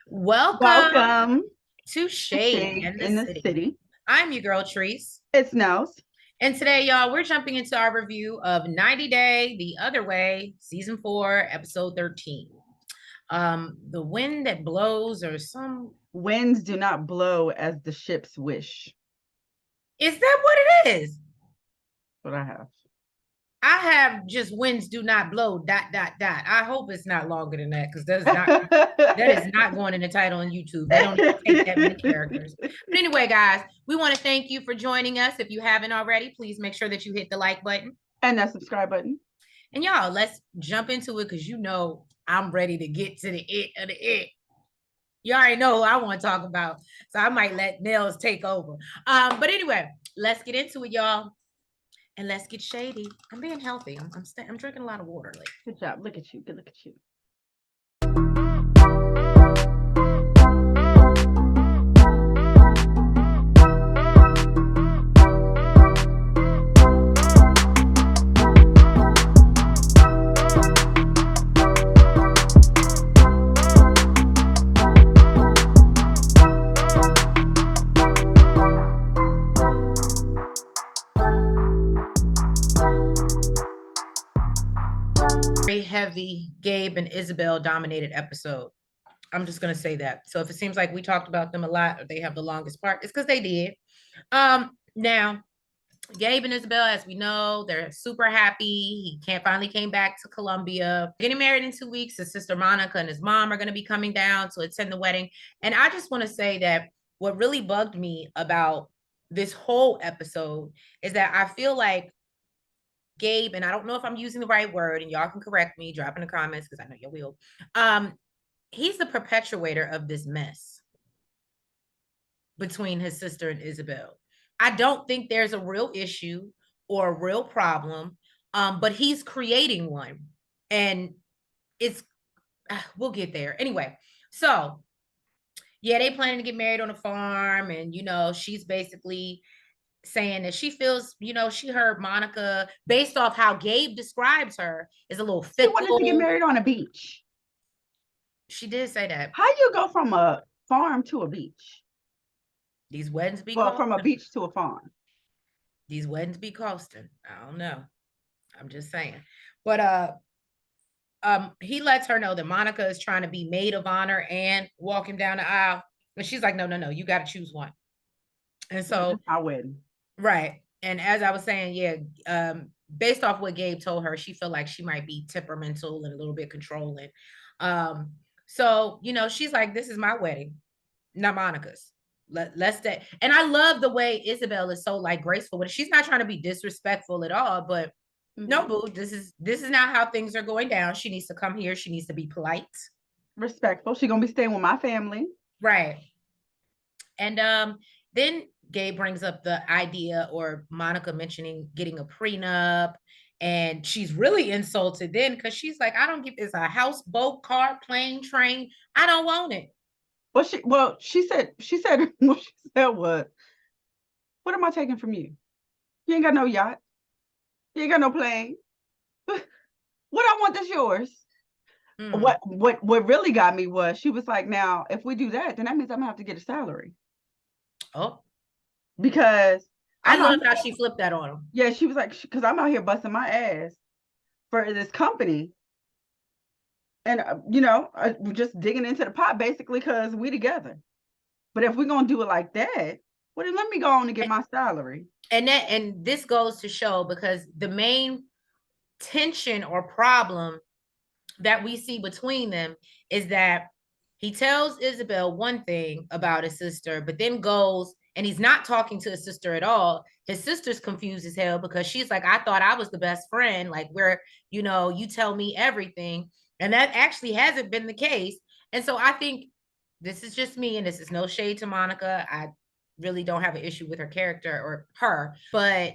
Welcome Welcome to to Shade Shade in the in the City. City. I'm your girl, Treese. It's Nose. And today, y'all, we're jumping into our review of 90 Day the Other Way, Season 4, Episode 13. The Wind That Blows or some... Winds do not blow as the ships wish. Is that what it is? What I have. I have just winds do not blow, ... I hope it's not longer than that because that is not going in the title on YouTube. They don't take that many characters. But anyway, guys, we want to thank you for joining us. If you haven't already, please make sure that you hit the like button. And that subscribe button. And y'all, let's jump into it because you know I'm ready to get to the it of the it. You already know who I want to talk about. So I might let Nels take over. But anyway, let's get into it, y'all. And let's get shady. I'm being healthy. I'm drinking a lot of water lately. Good job. Look at you. Good look at you. Very heavy Gabe and Isabel dominated episode. I'm just gonna say that. So if it seems like we talked about them a lot or they have the longest part, it's because they did. Now Gabe and Isabel, as we know, they're super happy. He finally came back to Colombia. Getting married in 2 weeks. His sister Monica and his mom are going to be coming down to attend the wedding. And I just want to say that what really bugged me about this whole episode is that I feel like Gabe, and I don't know if I'm using the right word, and y'all can correct me, drop in the comments because I know you will. He's the perpetuator of this mess between his sister and Isabel. I don't think there's a real issue or a real problem, but he's creating one, and it's we'll get there anyway. So yeah, they planning to get married on a farm, and she's basically saying that she feels, she heard Monica, based off how Gabe describes her, is a little She fickle. wanted to get married on a beach. She did say that. How you go from a farm to a beach? These weddings be well, from a beach to a farm. These weddings be costing. I don't know. I'm just saying. But he lets her know that Monica is trying to be maid of honor and walk him down the aisle. And she's like, no, you got to choose one. And so I win. Right. And as I was saying, yeah, based off what Gabe told her, she felt like she might be temperamental and a little bit controlling. So, she's like, this is my wedding, not Monica's. Let's stay. And I love the way Isabel is so like graceful, but she's not trying to be disrespectful at all. But no, boo, this is not how things are going down. She needs to come here. She needs to be polite, respectful. She's gonna be staying with my family. Right. And then Gabe brings up the idea, or Monica mentioning getting a prenup, and she's really insulted then because she's like, I don't give this a house, boat, car, plane, train. I don't want it. She said what she said was, what am I taking from you? You ain't got no yacht. You ain't got no plane. What I want is yours. What really got me was she was like, now if we do that, then that means I'm gonna have to get a salary. Oh, because I love how she flipped that on him. Yeah, she was like, because I'm out here busting my ass for this company, and we're just digging into the pot basically because we together. But if we're gonna do it like that, well, then let me go on and get my salary. And this goes to show, because the main tension or problem that we see between them is that he tells Isabel one thing about his sister, but then goes and he's not talking to his sister at all. His sister's confused as hell because she's like, I thought I was the best friend, like where, you tell me everything. And that actually hasn't been the case. And so I think, this is just me, and this is no shade to Monica. I really don't have an issue with her character or her, but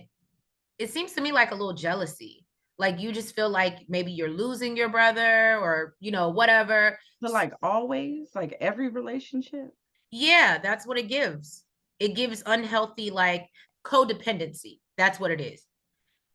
it seems to me like a little jealousy. Like you just feel like maybe you're losing your brother, or whatever. But like always, like every relationship. Yeah, that's what it gives. It gives unhealthy, like, codependency. That's what it is.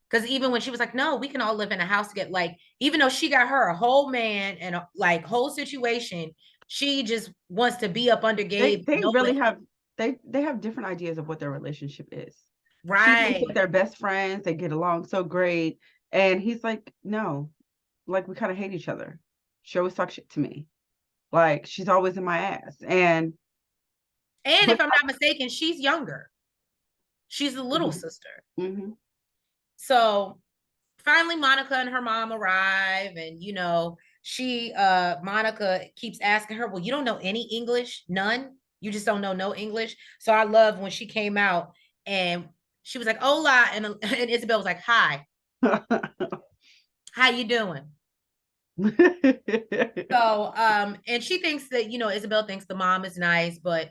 Because even when she was like, no, we can all live in a house together, like, even though she got her a whole man and a like whole situation, She just wants to be up under They Gabe. they No really way. have they have different ideas of what their relationship is. She thinks that Right. they're best friends, they get along so great. And he's like, no, like we kind of hate each other. She always talks shit to me. Like she's always in my ass. And And if but I'm not mistaken, she's younger. She's the little Mhm, sister. mhm. So finally Monica and her mom arrive, and she Monica keeps asking her, well, you don't know any English? None? You just don't know no English? So I love when she came out and she was like, hola, and Isabel was like, hi, how you doing? So and she thinks that, Isabel thinks the mom is nice, but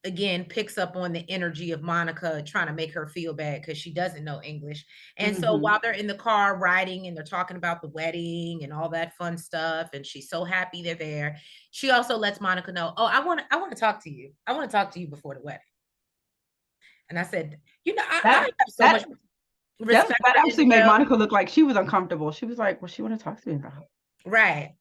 again, picks up on the energy of Monica trying to make her feel bad because she doesn't know English. And so Mhm. while they're in the car riding and they're talking about the wedding and all that fun stuff, and she's so happy they're there, she also lets Monica know, oh, I want to talk to you. I want to talk to you before the wedding. And I said, I That have so much that respect that for actually made Isabel. Monica look like she was uncomfortable. She was like, "What she want to talk to me about?" Right.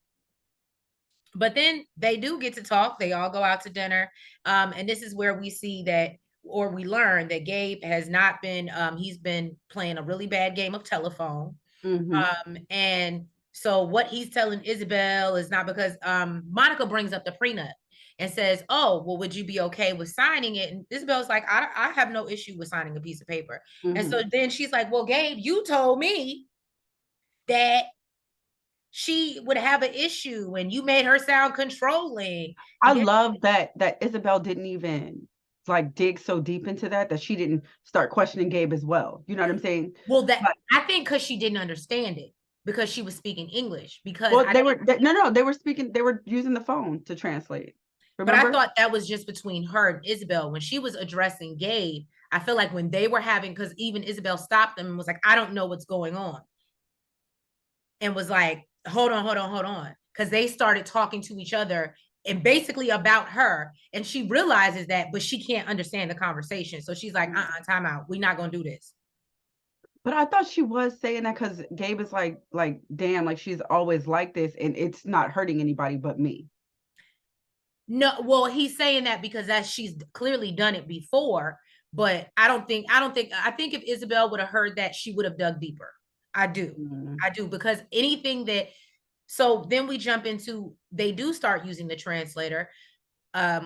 But then they do get to talk. They all go out to dinner. And this is where we see that, or we learn that Gabe has not been, he's been playing a really bad game of telephone. Mhm. And so what he's telling Isabel is not because Monica brings up the prenup and says, oh, well, would you be okay with signing it? And Isabel's like, I have no issue with signing a piece of paper. And so Mhm. then she's like, well, Gabe, you told me that she would have an issue and you made her sound controlling. I And then, love that Isabel didn't even like dig so deep into that she didn't start questioning Gabe as well. You know what I'm saying? well, that But I think because she didn't understand it because she was speaking English. Because well, no, they were speaking, they were using the phone to translate. but I Remember? thought that was just between her and Isabel. When she was addressing Gabe, I feel like when they were having, because even Isabel stopped them and was like, I don't know what's going on. And was like, hold on, hold on, hold on. Because they started talking to each other and basically about her. And she realizes that, but she can't understand the conversation. So she's like, time out. We're not gonna do this. But I thought she was saying that because Gabe is like, damn, like she's always like this, and it's not hurting anybody but me. No, well, he's saying that because she's clearly done it before, but I think if Isabel would have heard that, she would have dug deeper. I do. Mm. I do, because anything that, so then we jump into, they do start using the translator.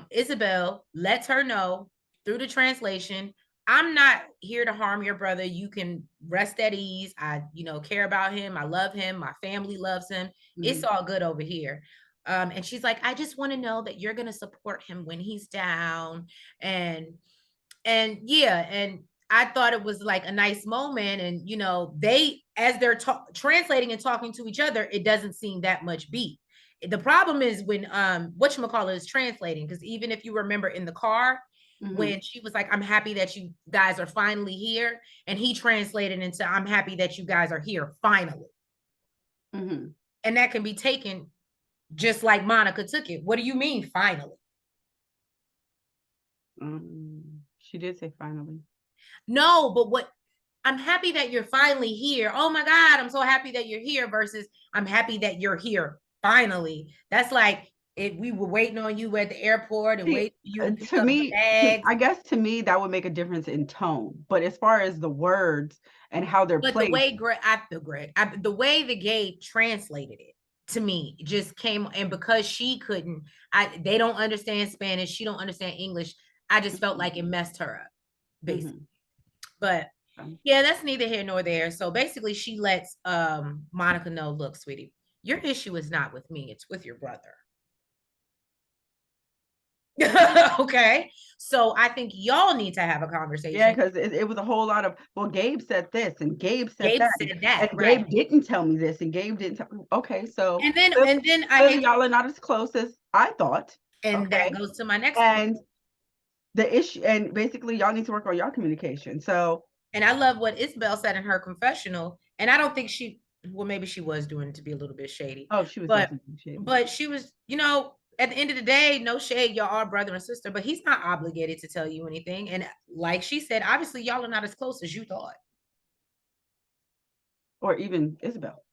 Isabel lets her know through the translation, I'm not here to harm your brother. You can rest at ease. I, care about him. I love him. My family loves him. It's Mm. all good over here. And she's like, I just want to know that you're going to support him when he's down. And yeah, and I thought it was like a nice moment. And they, as they're translating and talking to each other, it doesn't seem that much beat. The problem is when whatchamacallit is translating, because even if you remember in the car, Mhm. when she was like, I'm happy that you guys are finally here, and he translated into, I'm happy that you guys are here finally. Mhm. And that can be taken just like Monica took it. What do you mean finally? She did say finally. No, but what, I'm happy that you're finally here. Oh my God, I'm so happy that you're here versus I'm happy that you're here finally. That's like if we were waiting on you at the airport and See, wait for you to pick to up the me, bags. I guess to me that would make a difference in tone. But as far as the words and how they're But the placed, way the way the Gabe translated it to me just came, and because she couldn't, they don't understand Spanish, she don't understand English. I just felt like it messed her up, basically. Mhm. But yeah, that's neither here nor there. So basically she lets Monica know, look, sweetie, your issue is not with me, it's with your brother. Okay. So I think y'all need to have a Yeah, conversation. because it was a whole lot of, well, Gabe said this and Gabe said Gabe that, said that, and right? Gabe didn't tell me this, and Gabe didn't tell me. Okay, so And then clearly, and then I clearly y'all are not as close as I thought. and that Okay, goes to my next point. and the issue, and basically y'all need to work on your communication. So, And I love what Isabel said in her confessional. And I don't think she, well, maybe she was doing it to be a little bit shady, oh, she was but definitely shady. she was, at the end of the day, no shade, y'all are brother and sister, but he's not obligated to tell you anything. And like she said, obviously y'all are not as close as you thought. Or even Isabel.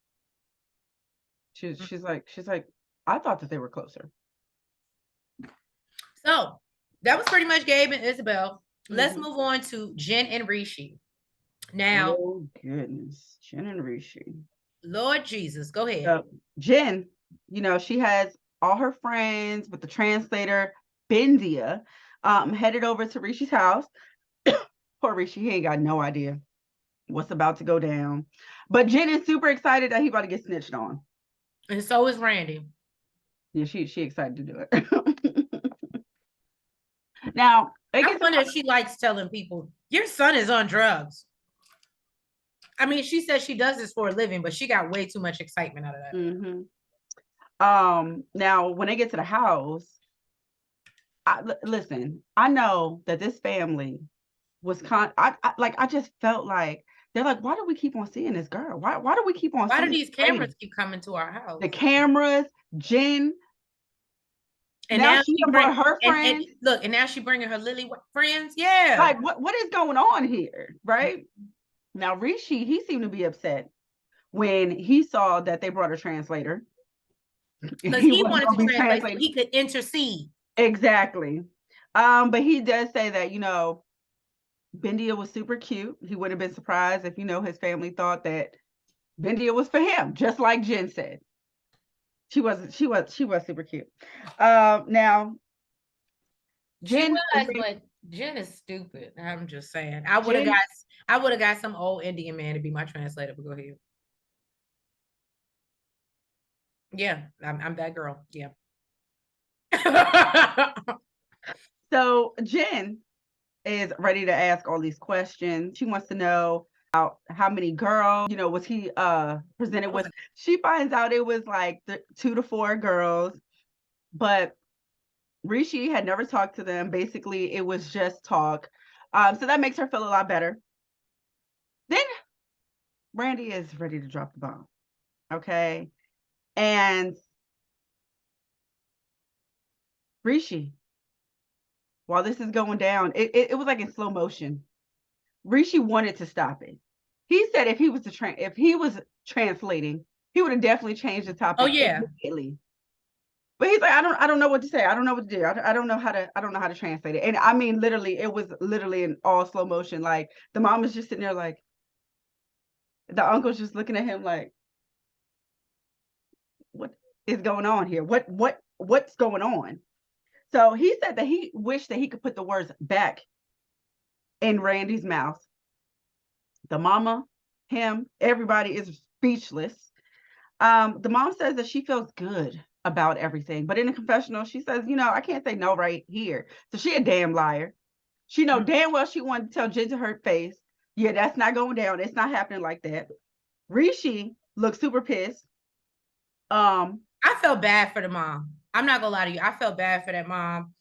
She's like, I thought that they were closer. So that was pretty much Gabe and Isabel. Let's Mhm. move on to Jen and Rishi. Now, Oh goodness, Jen and Rishi. Lord Jesus, go ahead. So Jen, she has all her friends with the translator, Bendia, headed over to Rishi's house. Poor Rishi, he ain't got no idea what's about to go down. But Jen is super excited that he about to get snitched on. And so is Randi. Yeah, she excited to do it. Now, I wonder if she likes telling people, your son is on drugs. I mean, she says she does this for a living, but she got way too much excitement out of that. Mm-hmm. Now when they get to the house, listen, I know that this family was I just felt like they're like, why do we keep on seeing this girl? Why do we keep on Why do seeing these cameras keep coming to our house? the cameras, Jen? And Now now she she brought bring her friends. and look, and now she bringing her Lily friends. Yeah. Like, what is going on here, right? Now Rishi, he seemed to be upset when he saw that they brought a translator. Because He he wasn't wanted going to to be translate so translating. he could intercede. Exactly. But he does say that, Bendia was super cute. He wouldn't have been surprised if, his family thought that Bendia was for him, just like Jen said. She was super cute. Now She Jen, was, but Jen is stupid. I'm just saying. I would Jen, have got some old Indian man to be my translator, but go ahead. Yeah, I'm that girl. Yeah. so Jen is ready to ask all these questions. She wants to know how many girls, was he presented with. She finds out it was like 2 to 4 girls, but Rishi had never talked to them. Basically, it was just talk. So that makes her feel a lot better. Then Randi is ready to drop the bomb. Okay. And Rishi, while this is going down, it was like in slow motion. Rishi wanted to stop it. He said if he was translating, he would have definitely changed the topic immediately. But he's like, I don't know what to say. I don't know what to do. I don't know how to translate it. And I mean, literally, it was literally in all slow motion. Like the mom is just sitting there, like the uncle's just looking at him, like, what is going on here? What's going on? So he said that he wished that he could put the words back in Randi's mouth. The mama, him, everybody is speechless. The mom says that she feels good about everything, but in the confessional, she says, I can't say no right here. So she a damn liar. She know damn well she wanted to tell Jen to her face, yeah, that's not going down. It's not happening like that. Rishi looks super pissed. I felt bad for the mom. I'm not gonna lie to you. I felt bad for that mom.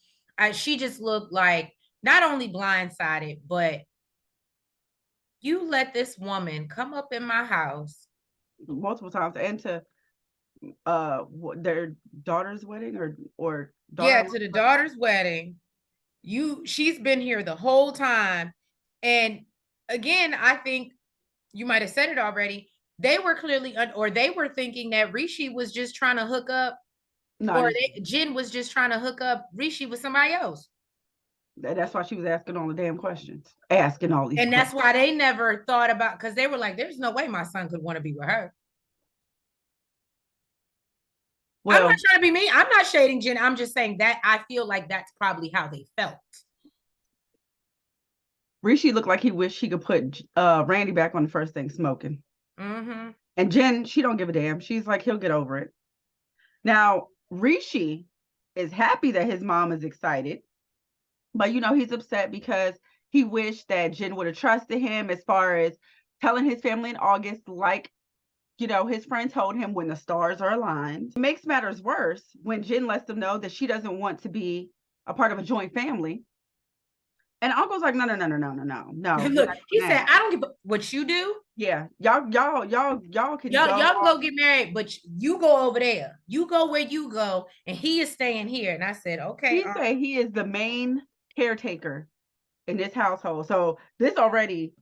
She just looked like not only blindsided, but you let this woman come up in my house multiple times and to their daughter's wedding or yeah, to the daughter's wedding. She's been here the whole time. And again, I think you might have said it already. They were clearly or they were thinking that Rishi was just trying to hook up, or Jen was just trying to hook up Rishi with somebody else. That's why she was asking all the damn questions, asking all these and questions. That's why they never thought about, because they were like, there's no way my son could want to be with her. Well, I'm not trying to be mean. I'm not shading Jen. I'm just saying that I feel like that's probably how they felt. Rishi looked like he wished he could put Randi back on the first thing smoking. Mm-hmm. And Jen, she don't give a damn. She's like, he'll get over it. Now, Rishi is happy that his mom is excited, but he's upset because he wished that Jen would have trusted him as far as telling his family in August, like, his friend told him, when the stars are aligned. It makes matters worse when Jen lets them know that she doesn't want to be a part of a joint family. And Uncle's like, no. Look, he said, I don't give what you do. Yeah, y'all can y'all go get married, but you go over there. You go where you go, and he is staying here. And I said, okay. He said he is the main caretaker in this household. So this already.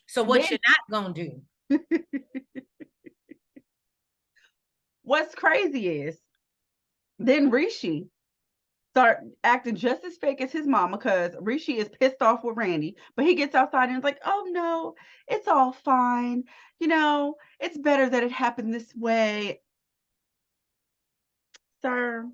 So what you're not gonna do? What's crazy is then Rishi start acting just as fake as his mama, because Rishi is pissed off with Randi, but he gets outside and is like, oh no, it's all fine. It's better that it happened this way. Sir.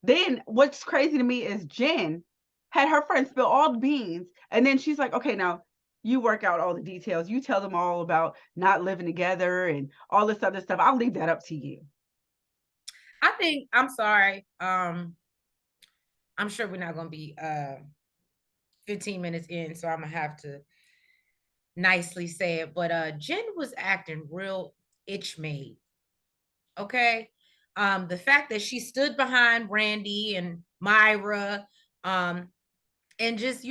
Then what's crazy to me is Jen had her friend spill all the beans, and then she's like, okay, now you work out all the details. You tell them all about not living together and all this other stuff. I'll leave that up to you. I think, I'm sorry. I'm sure we're not gonna be 15 minutes in, so I'm gonna have to nicely say it. But Jen was acting real itch made. Okay. The fact that she stood behind Randi and Myra, and just,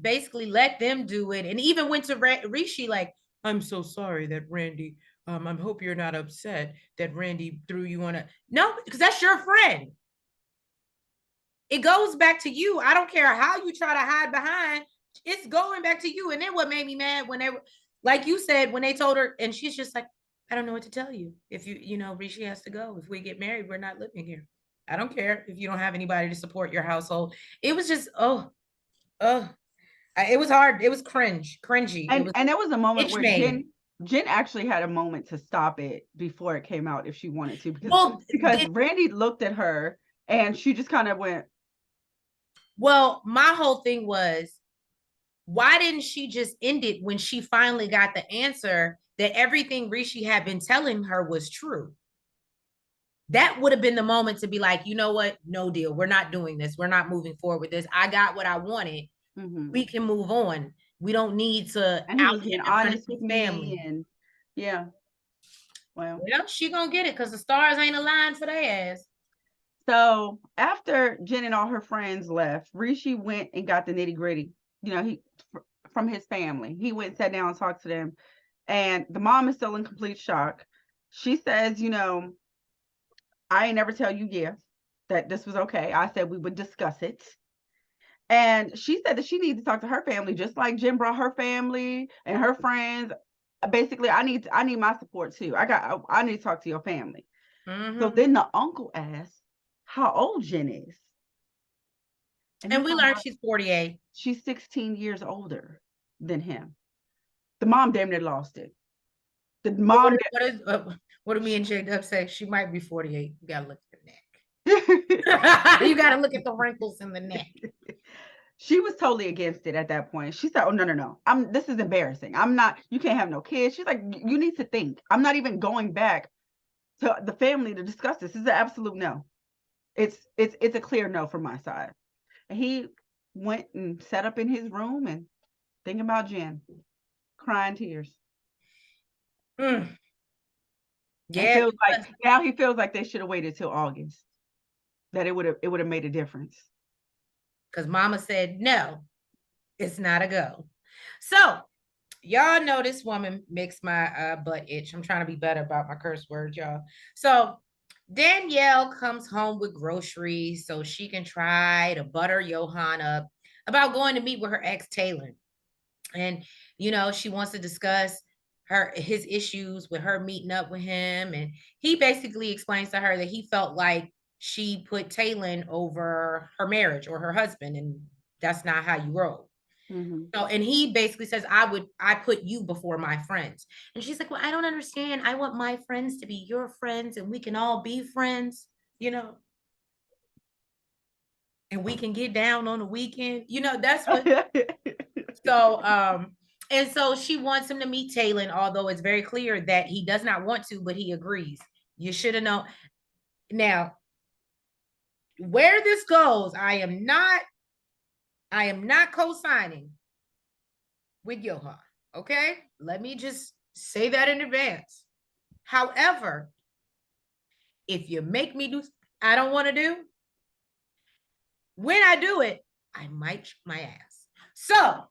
basically let them do it. And even went to Rishi like, I'm so sorry that Randi, I hope you're not upset that Randi threw you on a, no, because that's your friend. It goes back to you. I don't care how you try to hide behind, it's going back to you. And then what made me mad when they were, like you said, when they told her, and she's just like, I don't know what to tell you. If Rishi has to go. If we get married, we're not living here. I don't care if you don't have anybody to support your household. It was just, it was hard. It was cringy. And there was a moment where made. Jen actually had a moment to stop it before it came out if she wanted to, because Randi looked at her and she just kind of went. Well, my whole thing was, why didn't she just end it when she finally got the answer that everything Rishi had been telling her was true? That would have been the moment to be like, you know what? No deal. We're not doing this. We're not moving forward with this. I got what I wanted. Mm-hmm. We can move on. We don't need to. And he was being honest with me, and yeah. Well, she gonna get it because the stars ain't aligned for their ass. So after Jen and all her friends left, Rishi went and got the nitty gritty. He from his family. He went and sat down and talked to them, and the mom is still in complete shock. She says, I ain't never tell you, that this was okay. I said we would discuss it. And she said that she needs to talk to her family, just like Jen brought her family and her friends. Basically, I need my support too. I need to talk to your family. Mm-hmm. So then the uncle asked how old Jen is. And we learned she's 48. She's 16 years older than him. The mom damn near lost it. The mom. What do me and J-Dub say? She might be 48. You gotta look at the neck. You gotta look at the wrinkles in the neck. She was totally against it at that point. She said, oh, no. This is embarrassing. You can't have no kids. She's like, you need to think. I'm not even going back to the family to discuss this. This is an absolute no. It's a clear no from my side. And he went and sat up in his room and thinking about Jen, crying tears. Yeah. Now he feels like they should have waited till August. That it would have made a difference. Because mama said, no, it's not a go. So y'all know this woman makes my butt itch. I'm trying to be better about my curse words, y'all. So Danielle comes home with groceries so she can try to butter Yohan up about going to meet with her ex Taylor. And, she wants to discuss his issues with her meeting up with him. And he basically explains to her that he felt like she put Taylor over her marriage or her husband, and that's not how you roll. Mm-hmm. So, and he basically says, I put you before my friends. And she's like, well, I don't understand. I want my friends to be your friends and we can all be friends, and we can get down on the weekend. That's what. So, and so she wants him to meet Taylor, although it's very clear that he does not want to, but he agrees. You should have known. Now, where this goes, I am not co-signing with Yohan. Okay, let me just say that in advance. However, if you make me do, I don't want to do. When I do it, I might my ass. So,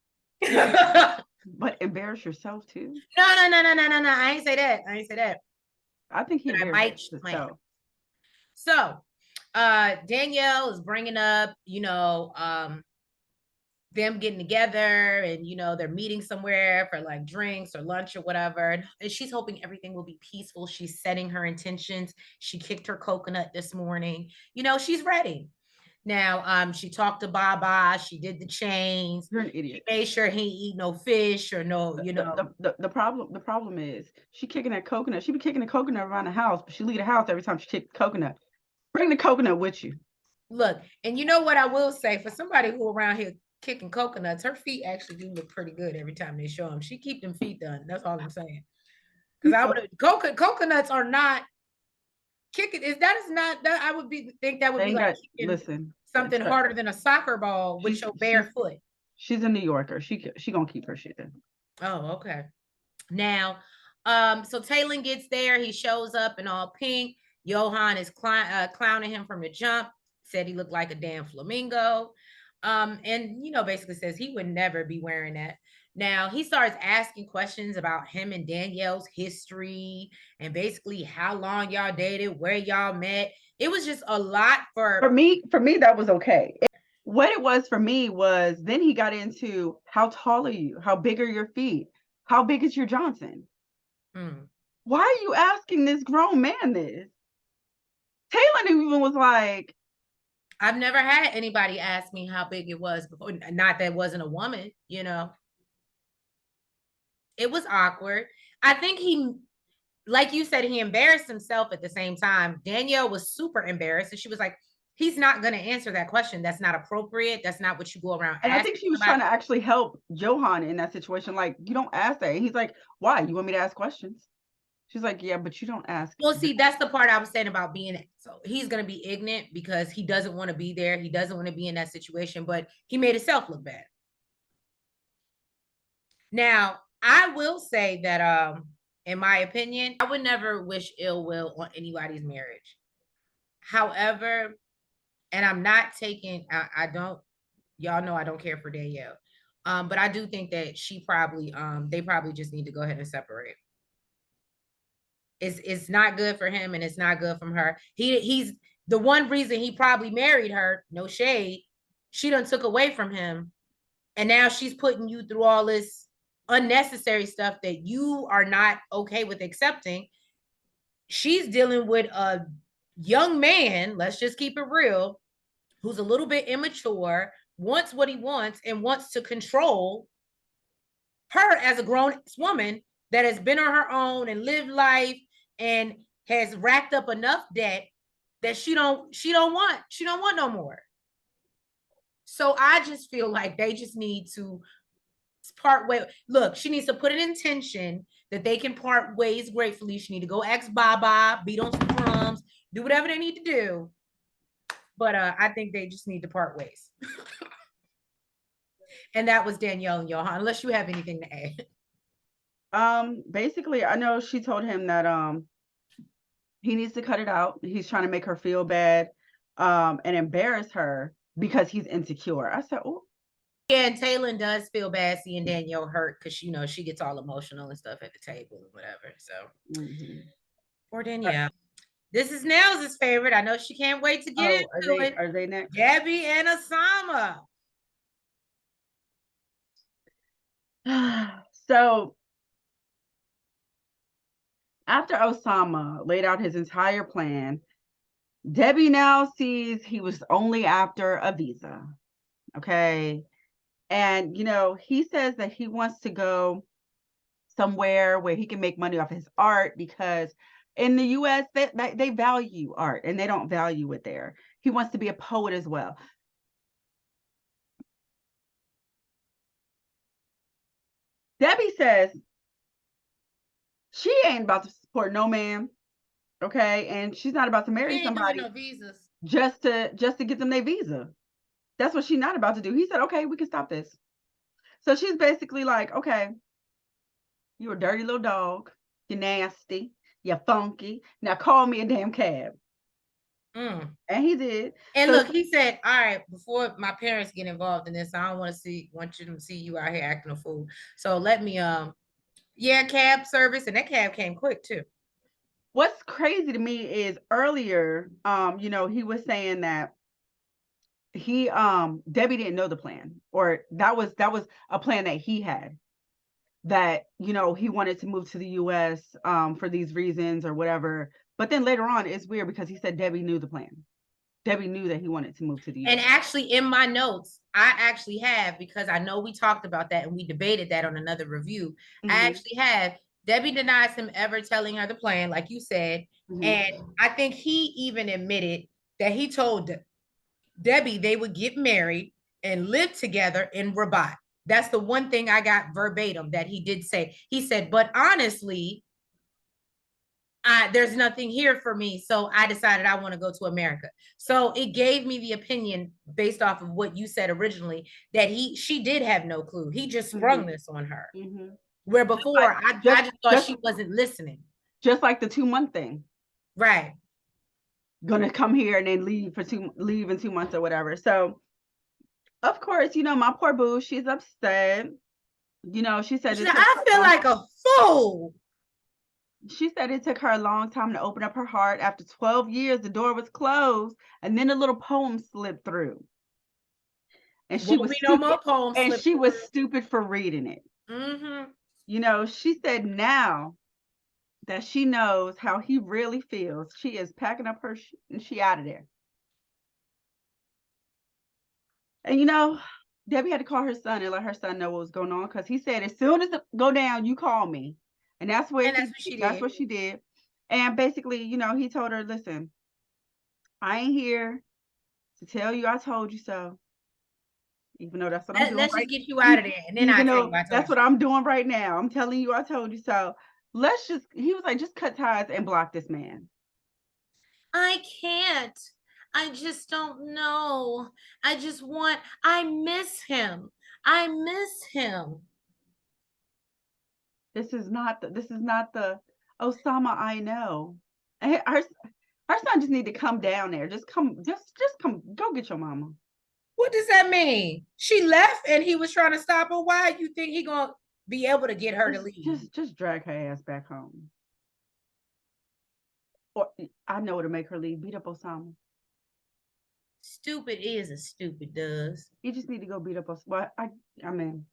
but embarrass yourself too. No. I ain't say that. I think he might my ass. So, Danielle is bringing up, them getting together and, you know, they're meeting somewhere for like drinks or lunch or whatever. And she's hoping everything will be peaceful. She's setting her intentions. She kicked her coconut this morning. You know, she's ready. Now, she talked to Baba. She did the chains. You're an idiot. She made sure he eat no fish or no, you know. The problem is she kicking that coconut. She be kicking the coconut around the house, but she leave the house every time she kick the coconut. Bring the coconut with you. Look, and you know what I will say, for somebody who around here kicking coconuts, her feet actually do look pretty good every time they show them. She keep them feet done. That's all I'm saying. Because I would coconuts are not kicking. Is not that I would think that would be like listen, something harder than a soccer ball with your bare foot. She's a New Yorker. She gonna keep her shit in. Oh, okay. Now, so Taylor gets there. He shows up in all pink. Yohan is clowning him from the jump. Said he looked like a damn flamingo. And you know, basically says he would never be wearing that. Now he starts asking questions about him and Danielle's history and basically how long y'all dated, where y'all met. It was just a lot for me. For me, that was okay. What it was for me was then he got into how tall are you? How big are your feet? How big is your Johnson? Why are you asking this grown man this? Taylor even was like, I've never had anybody ask me how big it was before. Not that it wasn't a woman, you know. It was awkward. I think he, like you said, he embarrassed himself at the same time. Danielle was super embarrassed. And she was like, he's not going to answer that question. That's not appropriate. That's not what you go around. And I think she was trying to actually help Yohan in that situation. Like, you don't ask that. And he's like, why? You want me to ask questions? She's like, yeah, but you don't ask. Well, see, that's the part I was saying about being, so he's going to be ignorant because he doesn't want to be there. He doesn't want to be in that situation, but he made himself look bad. Now, I will say that, in my opinion, I would never wish ill will on anybody's marriage. However, and I'm not taking, I don't, y'all know I don't care for Danielle. But I do think that she probably, they probably just need to go ahead and separate. It's not good for him and it's not good from her. He's the one reason he probably married her, no shade. She done took away from him. And now she's putting you through all this unnecessary stuff that you are not okay with accepting. She's dealing with a young man, let's just keep it real, who's a little bit immature, wants what he wants, and wants to control her as a grown woman that has been on her own and lived life and has racked up enough debt that she don't want no more. So I just feel like they just need to part way. Look, she needs to put an intention that they can part ways gratefully. She need to go ask Baba, beat on some drums, do whatever they need to do. But I think they just need to part ways. And that was Danielle Yohan, unless you have anything to add. Basically, I know she told him that he needs to cut it out. He's trying to make her feel bad and embarrass her because he's insecure. I said, oh. Yeah, and Taylor does feel bad seeing Danielle hurt because, you know, she gets all emotional and stuff at the table and whatever. So, poor Danielle. This is Nels' favorite. I know she can't wait to get into it. Are they next? Gabby and Ossama. So, after Ossama laid out his entire plan, Debbie now sees he was only after a visa. Okay. And, you know, he says that he wants to go somewhere where he can make money off his art because in the US, they value art and they don't value it there. He wants to be a poet as well. Debbie says she ain't about to support no man, okay? And she's not about to marry somebody no visas. just to get them their visa. That's what she's not about to do. He said, okay, we can stop this. So she's basically like, okay, you're a dirty little dog. You're nasty. You're funky. Now call me a damn cab. And he did. And so, look, he said, all right, before my parents get involved in this, I don't want you to see you out here acting a fool. So let me, yeah, cab service. And that cab came quick too. What's crazy to me is earlier, you know, he was saying that Debbie didn't know the plan, or that was a plan that he had, that, you know, he wanted to move to the US for these reasons or whatever. But then later on, it's weird because he said Debbie knew the plan. Debbie knew that he wanted to move to the US. And actually, in my notes, I actually have, because I know we talked about that and we debated that on another review. Mm-hmm. I actually have, Debbie denies him ever telling her the plan, like you said. Mm-hmm. And I think he even admitted that he told Debbie they would get married and live together in Rabat. That's the one thing I got verbatim that he did say. He said, but honestly, there's nothing here for me. So I decided I want to go to America. So it gave me the opinion, based off of what you said originally, that she did have no clue. He just sprung this on her. Where before I just thought she wasn't listening. Just like the 2-month thing. Right. Gonna come here and then leave in 2 months or whatever. So of course, you know, my poor boo, she's upset. You know, she said, I feel like a fool. She said it took her a long time to open up her heart. After 12 years, the door was closed, and then a little poem slipped through. And she was stupid, no more poems, and she was stupid for reading it. You know, she said now that she knows how he really feels, she is packing up her and she out of there. And you know, Debbie had to call her son and let her son know what was going on, because he said, as soon as it go down, you call me. And that's what she did. And basically, you know, he told her, listen, I ain't here to tell you I told you so. Even though that's what I'm doing. Let's just get you out of there. And then that's what I'm doing right now. I'm telling you I told you so. He was like, just cut ties and block this man. I can't. I just don't know. I miss him. I miss him. This is not the Ossama I know. Her son just need to come down there. Just come, go get your mama. What does that mean? She left and he was trying to stop her. Why you think he gonna be able to get her to leave? Just drag her ass back home. Or I know to make her leave. Beat up Ossama. Stupid is a stupid does. You just need to go beat up Ossama. Well, I mean,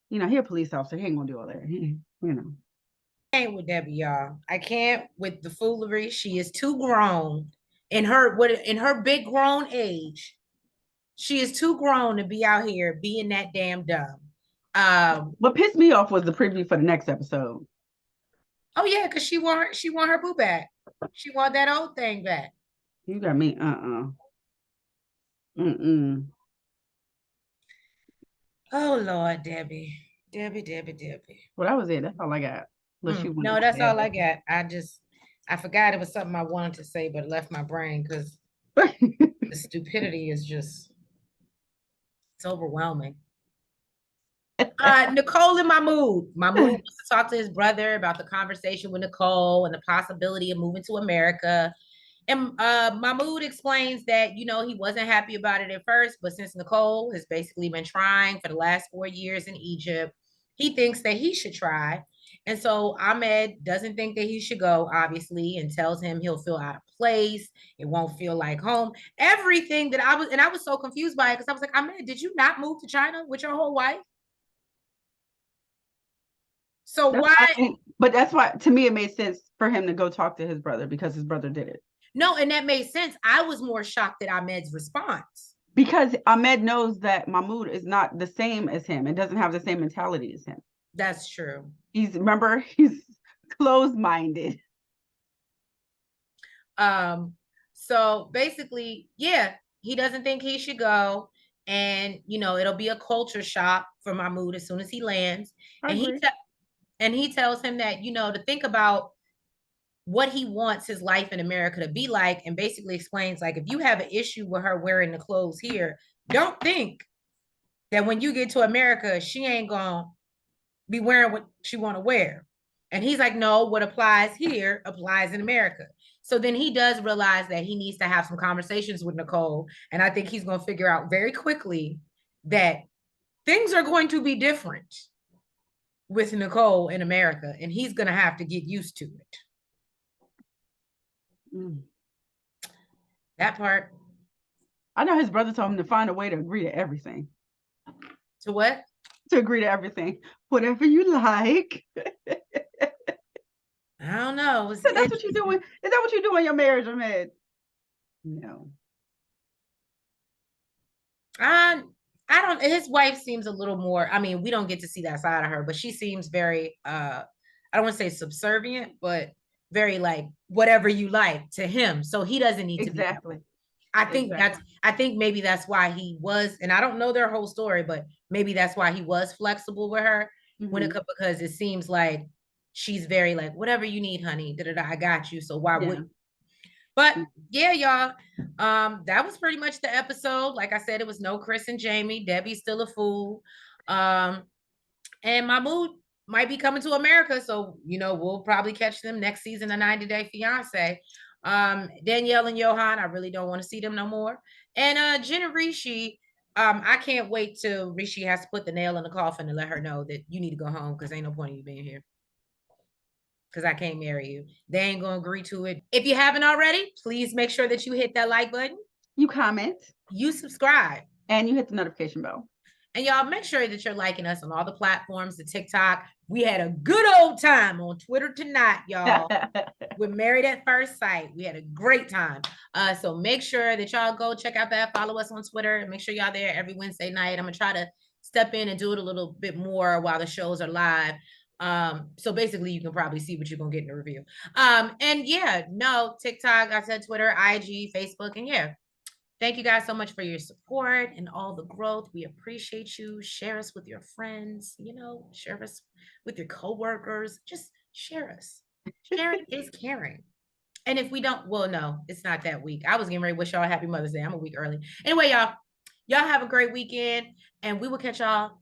you know, he a police officer. He ain't gonna do all that. You know. I can't with Debbie, y'all. I can't with the foolery. She is too grown in her big grown age. She is too grown to be out here being that damn dumb. What pissed me off was the preview for the next episode. Oh yeah, because she want her boo back. She want that old thing back. You got me. Oh Lord, Debbie. Well, that was it. That's all I got. No, that's all I got. I forgot it was something I wanted to say, but it left my brain because the stupidity is just, it's overwhelming. Nicole and Mahmoud. Mahmoud wants to talk to his brother about the conversation with Nicole and the possibility of moving to America. And Mahmoud explains that, you know, he wasn't happy about it at first, but since Nicole has basically been trying for the last 4 years in Egypt, he thinks that he should try. And so Ahmed doesn't think that he should go, obviously, and tells him he'll feel out of place. It won't feel like home. Everything that I was so confused by it, because I was like, Ahmed, did you not move to China with your whole wife? So but that's why, to me, it made sense for him to go talk to his brother, because his brother did it. No, and that made sense. I was more shocked at Ahmed's response. Because Ahmed knows that Mahmoud is not the same as him and doesn't have the same mentality as him. That's true. He's closed-minded. So basically, yeah, he doesn't think he should go. And, you know, it'll be a culture shock for Mahmoud as soon as he lands. And he tells him that, you know, to think about what he wants his life in America to be like, and basically explains, like, if you have an issue with her wearing the clothes here, don't think that when you get to America, she ain't gonna be wearing what she want to wear. And he's like, no, what applies here applies in America. So then he does realize that he needs to have some conversations with Nicole. And I think he's going to figure out very quickly that things are going to be different with Nicole in America, and he's going to have to get used to it. That part. I know his brother told him to find a way to agree to everything. To what? To agree to everything. Whatever you like. I don't know. So that's what you're doing. Is that what you do in your marriage, Ahmed? No. I don't, his wife seems a little more, I mean, we don't get to see that side of her, but she seems very I don't want to say subservient, but very like whatever you like to him. So he doesn't need to be that way. I think maybe that's why he was, and I don't know their whole story, but maybe that's why he was flexible with her when it comes, because it seems like she's very like, whatever you need, honey, I got you. So why would? But yeah, y'all, that was pretty much the episode. Like I said, it was no Chris and Jamie. Debbie's still a fool. And Mahmoud might be coming to America, so we'll probably catch them next season of 90 Day Fiancé. Danielle and Yohan, I really don't want to see them no more. And Jen and Rishi, I can't wait till Rishi has to put the nail in the coffin and let her know that you need to go home because ain't no point in you being here. Because I can't marry you. They ain't gonna agree to it. If you haven't already, please make sure that you hit that like button. You comment. You subscribe. And you hit the notification bell. And y'all make sure that you're liking us on all the platforms, the TikTok. We had a good old time on Twitter tonight, y'all. We're married at first sight. We had a great time. So make sure that y'all go check out that. Follow us on Twitter. And make sure y'all there every Wednesday night. I'm going to try to step in and do it a little bit more while the shows are live. So basically you can probably see what you're going to get in the review. And yeah, no, TikTok, I said Twitter, IG, Facebook, and yeah. Thank you guys so much for your support and all the growth. We appreciate you. Share us with your friends, share us with your coworkers. Just share us. Sharing is caring. And if we don't, well, no, it's not that week. I was getting ready to wish y'all a happy Mother's Day. I'm a week early. Anyway, y'all have a great weekend, and we will catch y'all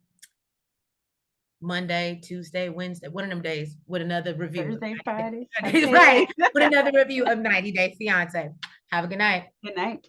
Monday, Tuesday, Wednesday, one of them days with another review. Thursday, Friday. Right. With another review of 90 Day Fiancé. Have a good night. Good night.